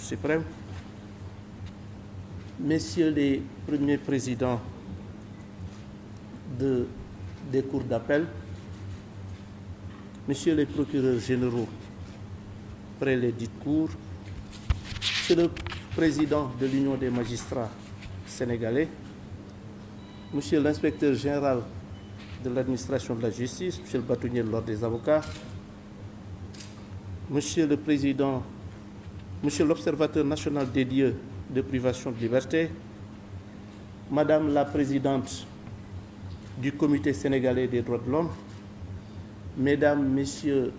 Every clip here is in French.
suprême, messieurs les premiers présidents des cours d'appel, messieurs les procureurs généraux près les dites cours, monsieur le président de l'Union des magistrats sénégalais, monsieur l'inspecteur général de l'administration de la justice, monsieur le bâtonnier de l'ordre des avocats, monsieur le président, monsieur l'observateur national des lieux de privation de liberté, madame la présidente du comité sénégalais des droits de l'homme, mesdames, messieurs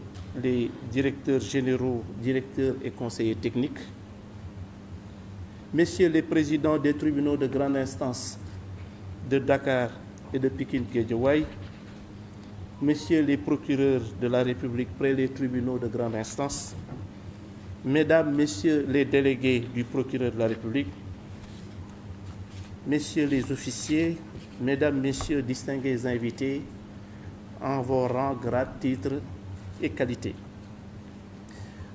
les directeurs généraux, directeurs et conseillers techniques, messieurs les présidents des tribunaux de grande instance de Dakar et de Pikine-Guédiawaye, messieurs les procureurs de la République près les tribunaux de grande instance, mesdames, messieurs les délégués du procureur de la République, messieurs les officiers, mesdames, messieurs distingués invités, en vos rangs, grades, titres et qualités.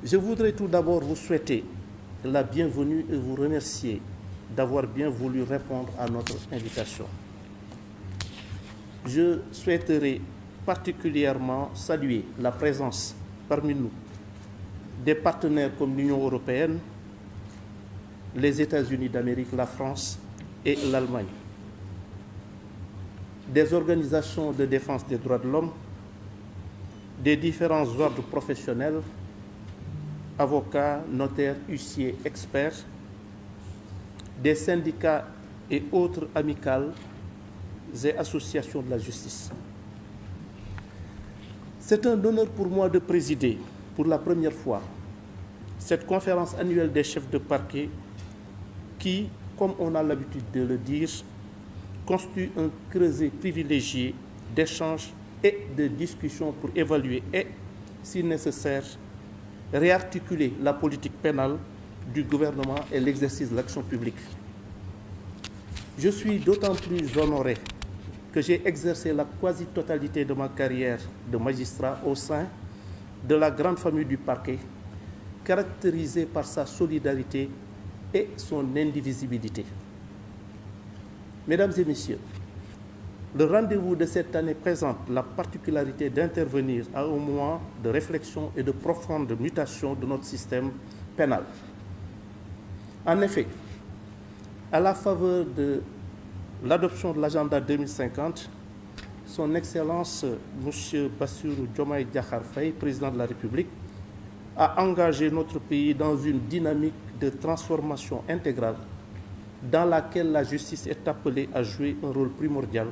Je voudrais tout d'abord vous souhaiter la bienvenue et vous remercier d'avoir bien voulu répondre à notre invitation. Je souhaiterais particulièrement saluer la présence parmi nous des partenaires comme l'Union européenne, les États-Unis d'Amérique, la France et l'Allemagne, des organisations de défense des droits de l'homme, des différents ordres professionnels, avocats, notaires, huissiers, experts, des syndicats et autres amicales et associations de la justice. C'est un honneur pour moi de présider pour la première fois cette conférence annuelle des chefs de parquet qui, comme on a l'habitude de le dire, constitue un creuset privilégié d'échanges et de discussions pour évaluer et, si nécessaire, réarticuler la politique pénale du gouvernement et l'exercice de l'action publique. Je suis d'autant plus honoré que j'ai exercé la quasi-totalité de ma carrière de magistrat au sein de la grande famille du parquet, caractérisée par sa solidarité et son indivisibilité. Mesdames et messieurs, le rendez-vous de cette année présente la particularité d'intervenir à un moment de réflexion et de profonde mutation de notre système pénal. En effet, à la faveur de l'adoption de l'agenda 2050, son Excellence M. Bassirou Diomaye Diakhar Faye, président de la République, a engagé notre pays dans une dynamique de transformation intégrale dans laquelle la justice est appelée à jouer un rôle primordial,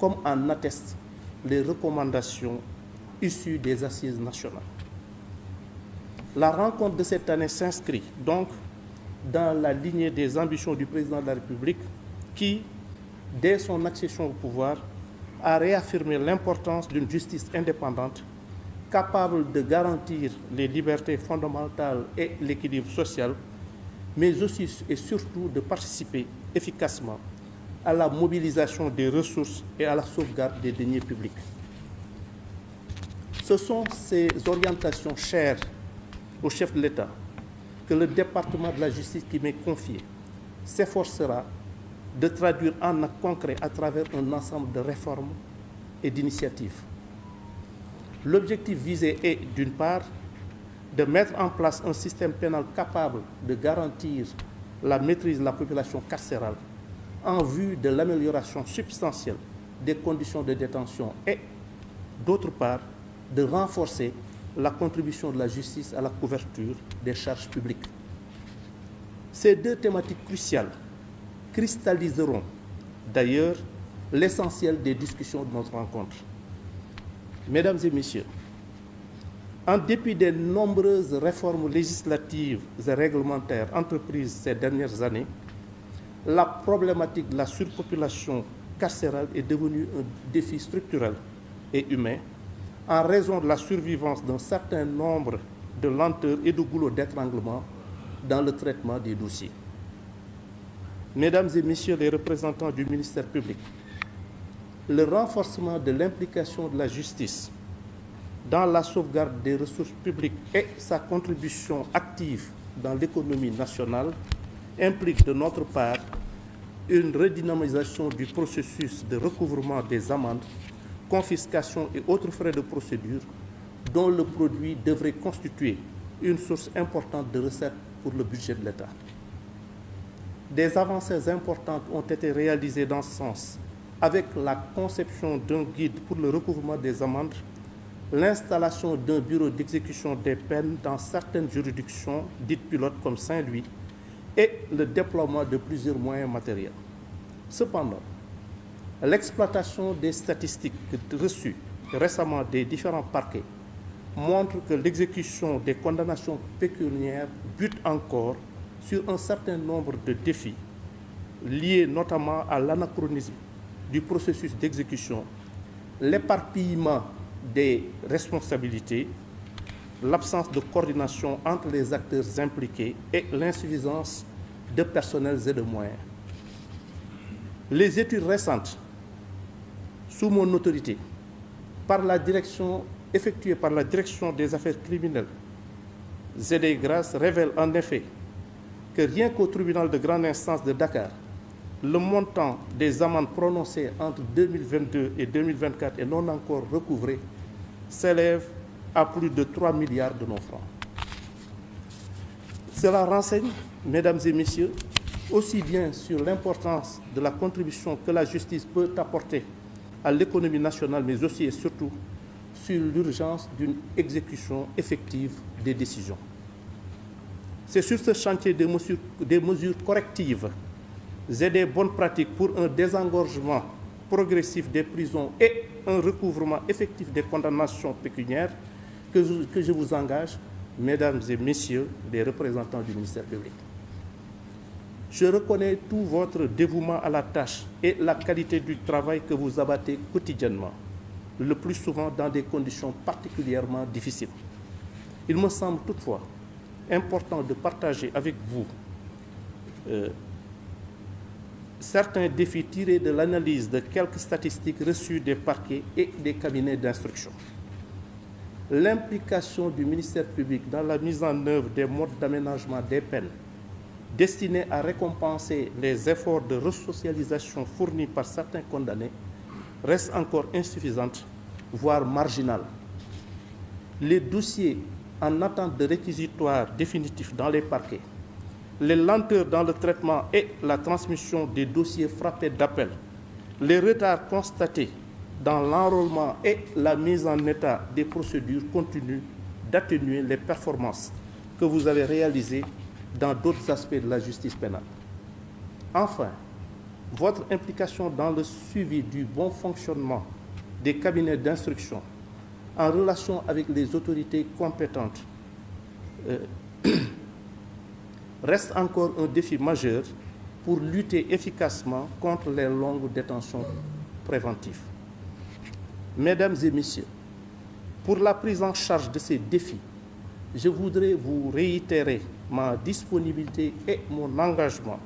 comme en attestent les recommandations issues des assises nationales. La rencontre de cette année s'inscrit donc dans la lignée des ambitions du président de la République qui, dès son accession au pouvoir, a réaffirmé l'importance d'une justice indépendante, capable de garantir les libertés fondamentales et l'équilibre social, mais aussi et surtout de participer efficacement à la mobilisation des ressources et à la sauvegarde des deniers publics. Ce sont ces orientations chères au chef de l'État que le département de la justice qui m'est confié s'efforcera de traduire en actes concrets à travers un ensemble de réformes et d'initiatives. L'objectif visé est, d'une part, de mettre en place un système pénal capable de garantir la maîtrise de la population carcérale en vue de l'amélioration substantielle des conditions de détention et, d'autre part, de renforcer la contribution de la justice à la couverture des charges publiques. Ces deux thématiques cruciales cristalliseront d'ailleurs l'essentiel des discussions de notre rencontre. Mesdames et messieurs, en dépit des nombreuses réformes législatives et réglementaires entreprises ces dernières années, la problématique de la surpopulation carcérale est devenue un défi structurel et humain en raison de la survivance d'un certain nombre de lenteurs et de goulots d'étranglement dans le traitement des dossiers. Mesdames et messieurs les représentants du ministère public, le renforcement de l'implication de la justice dans la sauvegarde des ressources publiques et sa contribution active dans l'économie nationale implique de notre part une redynamisation du processus de recouvrement des amendes, confiscation et autres frais de procédure dont le produit devrait constituer une source importante de recettes pour le budget de l'État. Des avancées importantes ont été réalisées dans ce sens avec la conception d'un guide pour le recouvrement des amendes, l'installation d'un bureau d'exécution des peines dans certaines juridictions dites pilotes comme Saint-Louis et le déploiement de plusieurs moyens matériels. Cependant, l'exploitation des statistiques reçues récemment des différents parquets montre que l'exécution des condamnations pécuniaires bute encore sur un certain nombre de défis liés notamment à l'anachronisme du processus d'exécution, l'éparpillement des responsabilités, l'absence de coordination entre les acteurs impliqués et l'insuffisance de personnels et de moyens. Les études récentes, sous mon autorité, effectuées par la Direction des affaires criminelles et grâces, révèlent en effet que rien qu'au tribunal de grande instance de Dakar, le montant des amendes prononcées entre 2022 et 2024 et non encore recouvrées s'élève à plus de 3 milliards de nos francs. Cela renseigne, mesdames et messieurs, aussi bien sur l'importance de la contribution que la justice peut apporter à l'économie nationale, mais aussi et surtout sur l'urgence d'une exécution effective des décisions. C'est sur ce chantier des mesures correctives et des bonnes pratiques pour un désengorgement progressif des prisons et un recouvrement effectif des condamnations pécuniaires que je vous engage, mesdames et messieurs les représentants du ministère public. Je reconnais tout votre dévouement à la tâche et la qualité du travail que vous abattez quotidiennement, le plus souvent dans des conditions particulièrement difficiles. Il me semble toutefois important de partager avec vous certains défis tirés de l'analyse de quelques statistiques reçues des parquets et des cabinets d'instruction. L'implication du ministère public dans la mise en œuvre des modes d'aménagement des peines destinés à récompenser les efforts de resocialisation fournis par certains condamnés reste encore insuffisante, voire marginale. Les dossiers en attente de réquisitoire définitif dans les parquets, les lenteurs dans le traitement et la transmission des dossiers frappés d'appel, les retards constatés dans l'enrôlement et la mise en état des procédures continuent d'atténuer les performances que vous avez réalisées dans d'autres aspects de la justice pénale. Enfin, votre implication dans le suivi du bon fonctionnement des cabinets d'instruction en relation avec les autorités compétentes reste encore un défi majeur pour lutter efficacement contre les longues détentions préventives. Mesdames et messieurs, pour la prise en charge de ces défis, je voudrais vous réitérer ma disponibilité et mon engagement,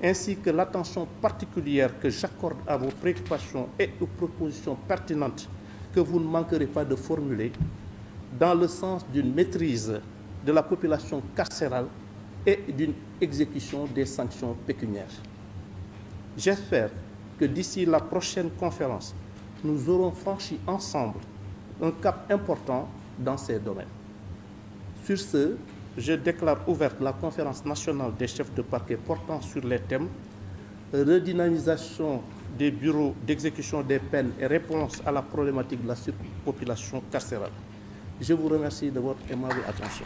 ainsi que l'attention particulière que j'accorde à vos préoccupations et aux propositions pertinentes que vous ne manquerez pas de formuler dans le sens d'une maîtrise de la population carcérale et d'une exécution des sanctions pécuniaires. J'espère que d'ici la prochaine conférence, nous aurons franchi ensemble un cap important dans ces domaines. Sur ce, je déclare ouverte la conférence nationale des chefs de parquet portant sur les thèmes redynamisation des bureaux d'exécution des peines et réponse à la problématique de la surpopulation carcérale. Je vous remercie de votre aimable attention.